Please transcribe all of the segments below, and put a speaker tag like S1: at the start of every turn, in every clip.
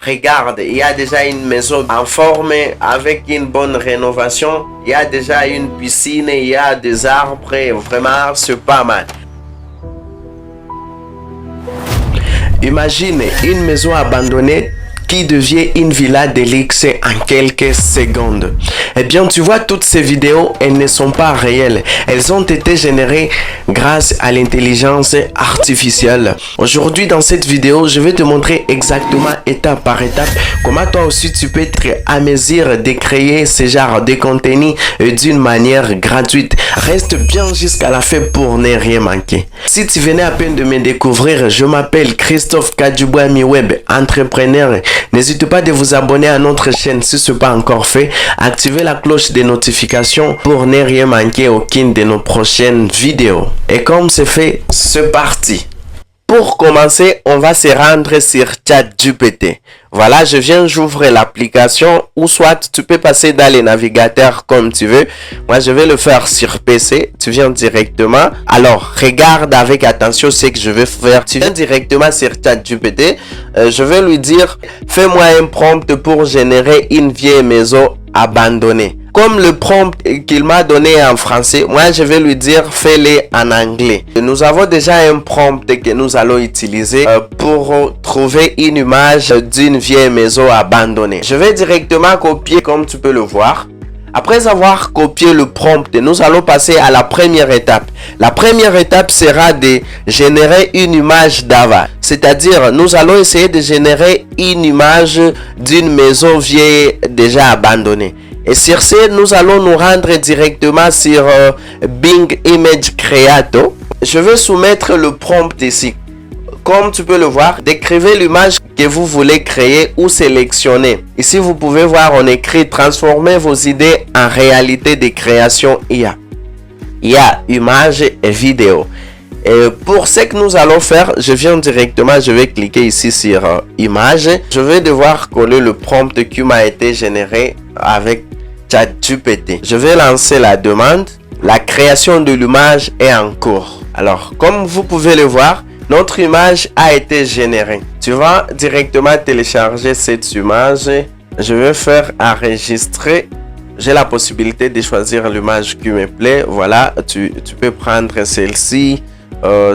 S1: Regarde, il y a déjà une maison en forme avec une bonne rénovation. Il y a déjà une piscine, il y a des arbres. Vraiment, c'est pas mal. Imagine une maison abandonnée qui devient une villa de luxe en quelques secondes. Eh bien, tu vois, toutes ces vidéos, elles ne sont pas réelles. Elles ont été générées grâce à l'intelligence artificielle. Aujourd'hui, dans cette vidéo, je vais te montrer exactement étape par étape comment toi aussi tu peux être à mesure de créer ce genre de contenu d'une manière gratuite. Reste bien jusqu'à la fin pour ne rien manquer. Si tu venais à peine de me découvrir, je m'appelle Christophe Kadjubwami Web, entrepreneur. N'hésitez pas de vous abonner à notre chaîne si ce n'est pas encore fait. Activez la cloche de notification pour ne rien manquer aucune de nos prochaines vidéos. Et comme c'est fait, c'est parti. Pour commencer, on va se rendre sur ChatGPT. Voilà, j'ouvre l'application ou soit tu peux passer dans les navigateurs comme tu veux. Moi, je vais le faire sur PC. Tu viens directement. Alors, regarde avec attention ce que je vais faire. Tu viens directement sur ChatGPT. Je vais lui dire, fais-moi un prompt pour générer une vieille maison abandonnée. Comme le prompt qu'il m'a donné en français, moi je vais lui dire fais-le en anglais. Nous avons déjà un prompt que nous allons utiliser pour trouver une image d'une vieille maison abandonnée. Je vais directement copier comme tu peux le voir. Après avoir copié le prompt, nous allons passer à la première étape. La première étape sera de générer une image d'Ava. C'est-à-dire, nous allons essayer de générer une image d'une maison vieille déjà abandonnée. Et sur ce, nous allons nous rendre directement sur Bing Image Creator. Je vais soumettre le prompt ici. Comme tu peux le voir, décrivez l'image que vous voulez créer ou sélectionner. Ici, vous pouvez voir, on écrit « Transformez vos idées en réalité de création IA ». IA, image et vidéo. Et pour ce que nous allons faire, je vais cliquer ici sur image. Je vais devoir coller le prompt qui m'a été généré avec ChatGPT. Je vais lancer la demande. La création de l'image est en cours. Alors, comme vous pouvez le voir, notre image a été générée. Tu vas directement télécharger cette image. Je vais faire enregistrer. J'ai la possibilité de choisir l'image qui me plaît. Voilà, tu peux prendre celle-ci.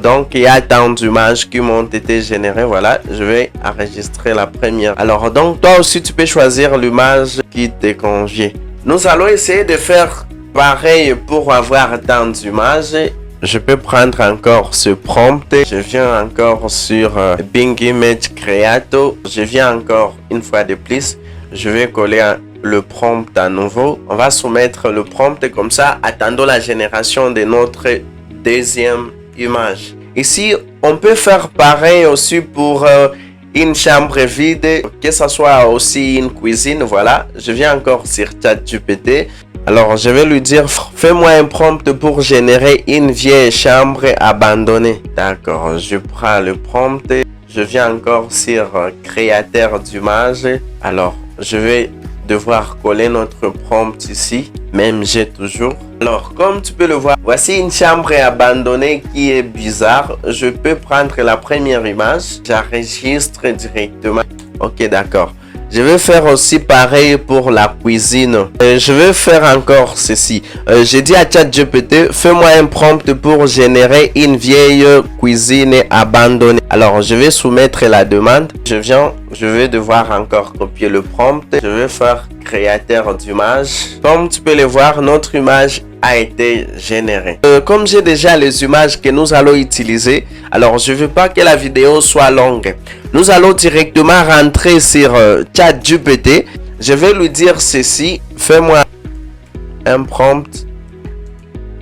S1: Donc, il y a tant d'images qui m'ont été générées. Voilà, je vais enregistrer la première. Alors, donc, toi aussi, tu peux choisir l'image qui te convient. Nous allons essayer de faire pareil pour avoir tant d'images. Je peux prendre encore ce prompt. Je viens encore sur Bing Image Creator. Je viens encore une fois de plus. Je vais coller le prompt à nouveau. On va soumettre le prompt comme ça. Attendons la génération de notre deuxième image. Ici, on peut faire pareil aussi pour une chambre vide, que ce soit aussi une cuisine. Voilà, je viens encore sur ChatGPT. Alors, je vais lui dire, fais-moi un prompt pour générer une vieille chambre abandonnée. D'accord, je prends le prompt. Je viens encore sur créateur d'image. Alors, je vais devoir coller notre prompt ici. Même j'ai toujours. Alors, comme tu peux le voir, voici une chambre abandonnée qui est bizarre. Je peux prendre la première image. J'enregistre directement. Ok, d'accord. Je vais faire aussi pareil pour la cuisine. Je vais faire encore ceci. J'ai dit à ChatGPT, fais-moi un prompt pour générer une vieille cuisine abandonnée. Alors, je vais soumettre la demande. Je vais devoir encore copier le prompt. Je vais faire créateur d'image. Comme tu peux le voir, notre image a été générée. Comme j'ai déjà les images que nous allons utiliser, alors je ne veux pas que la vidéo soit longue. Nous allons directement rentrer sur ChatGPT. Je vais lui dire ceci. Fais-moi un prompt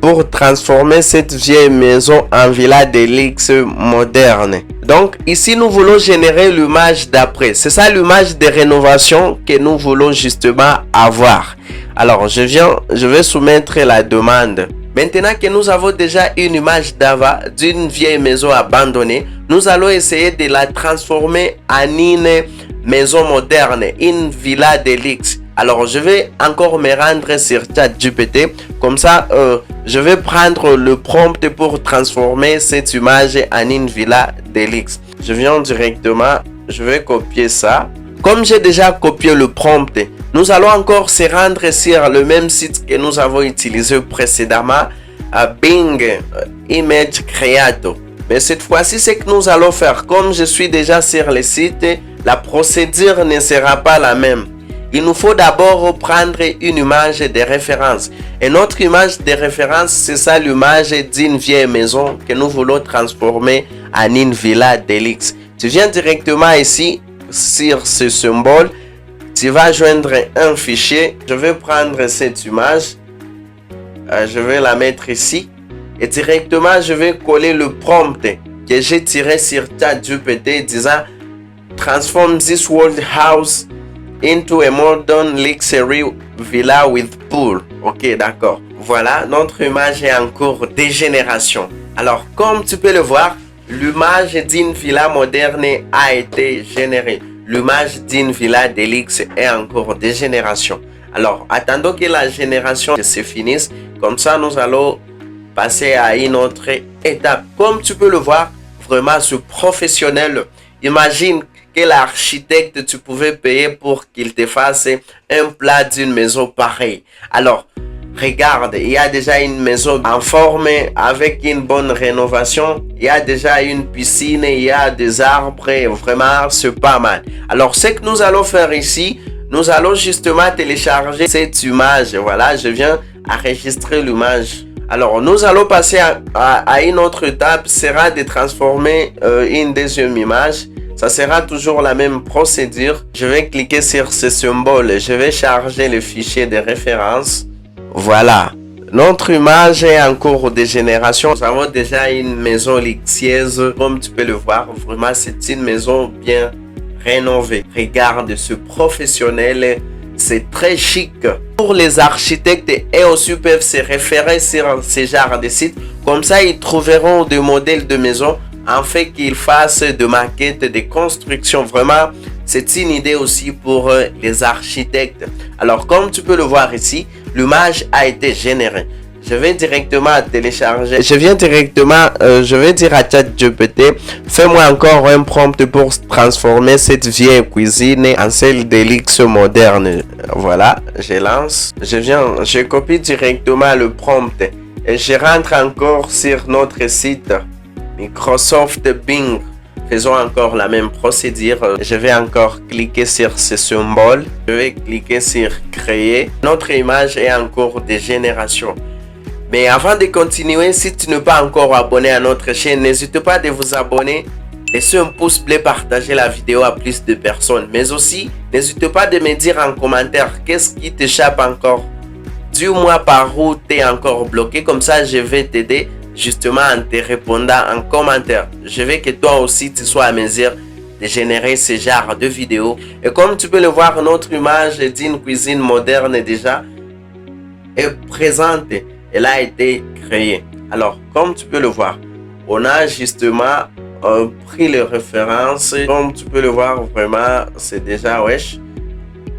S1: pour transformer cette vieille maison en villa de luxe moderne. Donc ici, nous voulons générer l'image d'après. C'est ça l'image de rénovation que nous voulons justement avoir. Alors, je vais soumettre la demande. Maintenant que nous avons déjà une image d'Ava d'une vieille maison abandonnée, nous allons essayer de la transformer en une maison moderne, une villa de luxe. Alors, je vais encore me rendre sur ChatGPT. Comme ça, je vais prendre le prompt pour transformer cette image en une villa de luxe. Je viens directement, je vais copier ça. comme j'ai déjà copié le prompt, nous allons encore se rendre sur le même site que nous avons utilisé précédemment, à Bing Image Creator. Mais cette fois-ci, c'est que nous allons faire, comme je suis déjà sur le site, la procédure ne sera pas la même. Il nous faut d'abord prendre une image de référence. Et notre image de référence, c'est ça l'image d'une vieille maison que nous voulons transformer en une villa deluxe. Tu viens directement ici, sur ce symbole, tu vas joindre un fichier. Je vais prendre cette image, je vais la mettre ici. Et directement, je vais coller le prompt que j'ai tiré sur ChatGPT disant « Transform this old house into a modern luxury villa with pool ». Ok, d'accord. Voilà, notre image est en cours de génération. Alors, comme tu peux le voir, l'image d'une villa moderne a été générée. L'image d'une villa deluxe est en cours de génération. Alors, attendons que la génération se finisse. Comme ça, nous allons passer à une autre étape. Comme tu peux le voir, vraiment ce professionnel, imagine quel architecte tu pouvais payer pour qu'il te fasse un plat d'une maison pareille. Alors, regarde, il y a déjà une maison en forme avec une bonne rénovation. Il y a déjà une piscine, il y a des arbres. Vraiment, c'est pas mal. Alors, ce que nous allons faire ici, nous allons justement télécharger cette image. Voilà, je viens enregistrer l'image. Alors, nous allons passer à une autre étape, sera de transformer une deuxième image. Ça sera toujours la même procédure. Je vais cliquer sur ce symbole. Je vais charger le fichier de référence. Voilà. Notre image est en cours de génération. Nous avons déjà une maison luxueuse. Comme tu peux le voir, vraiment, c'est une maison bien rénovée. Regarde ce professionnel. C'est très chic. Pour les architectes, et aussi peuvent se référer sur ce genre de site. Comme ça, ils trouveront des modèles de maison en fait qu'ils fassent de maquettes, de construction. Vraiment, c'est une idée aussi pour les architectes. Alors, comme tu peux le voir ici, l'image a été générée. Je vais directement télécharger. Je vais dire à ChatGPT, fais-moi encore un prompt pour transformer cette vieille cuisine en celle de luxe moderne. Voilà, je lance. Je copie directement le prompt et je rentre encore sur notre site Microsoft Bing. Faisons encore la même procédure. Je vais encore cliquer sur ce symbole. Je vais cliquer sur créer. Notre image est en cours de génération. Mais avant de continuer, si tu n'es pas encore abonné à notre chaîne, n'hésite pas de vous abonner. Laissez un pouce bleu, partagez la vidéo à plus de personnes. Mais aussi, n'hésite pas de me dire en commentaire qu'est-ce qui t'échappe encore. Dis-moi par où tu es encore bloqué. Comme ça, je vais t'aider justement en te répondant en commentaire. Je veux que toi aussi, tu sois à mesure de générer ce genre de vidéos. Et comme tu peux le voir, notre image d'une cuisine moderne déjà est présente. Elle a été créée. Alors, comme tu peux le voir, on a justement pris les références. Comme tu peux le voir, vraiment, c'est déjà wesh.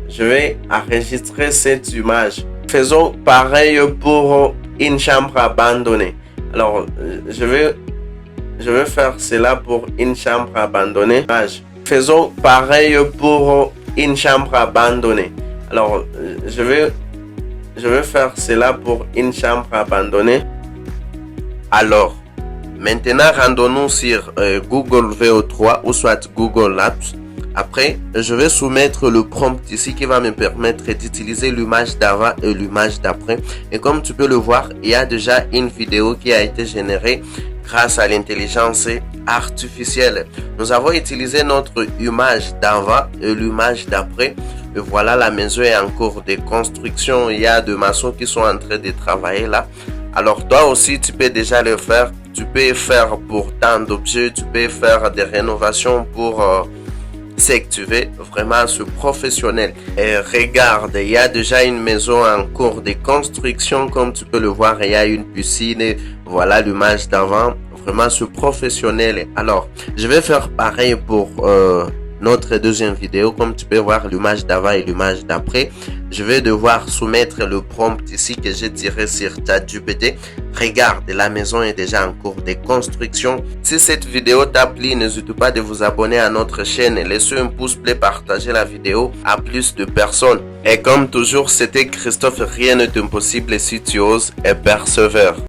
S1: Je vais enregistrer cette image. Faisons pareil pour une chambre abandonnée. Alors, je vais faire cela pour une chambre abandonnée. Faisons pareil pour une chambre abandonnée. Alors, je vais faire cela pour une chambre abandonnée. Alors, maintenant, rendons-nous sur Google VO3 ou soit Google Apps. Après, je vais soumettre le prompt ici qui va me permettre d'utiliser l'image d'avant et l'image d'après. Et comme tu peux le voir, il y a déjà une vidéo qui a été générée grâce à l'intelligence artificielle. Nous avons utilisé notre image d'avant et l'image d'après. Et voilà, la maison est en cours de construction. Il y a des maçons qui sont en train de travailler là. Alors toi aussi, tu peux déjà le faire. Tu peux faire pour tant d'objets. Tu peux faire des rénovations pour c'est que tu veux. Vraiment, ce professionnel. Et regarde, il y a déjà une maison en cours de construction. Comme tu peux le voir, il y a une piscine. Voilà l'image d'avant. Vraiment, ce professionnel. Alors, je vais faire pareil pour notre deuxième vidéo. Comme tu peux voir l'image d'avant et l'image d'après, je vais devoir soumettre le prompt ici que j'ai tiré sur ChatGPT. Regarde, la maison est déjà en cours de construction. Si cette vidéo t'a plu, n'hésite pas de vous abonner à notre chaîne. Laissez un pouce bleu, partagez la vidéo à plus de personnes. Et comme toujours, c'était Christophe, rien n'est impossible si tu oses et persévères.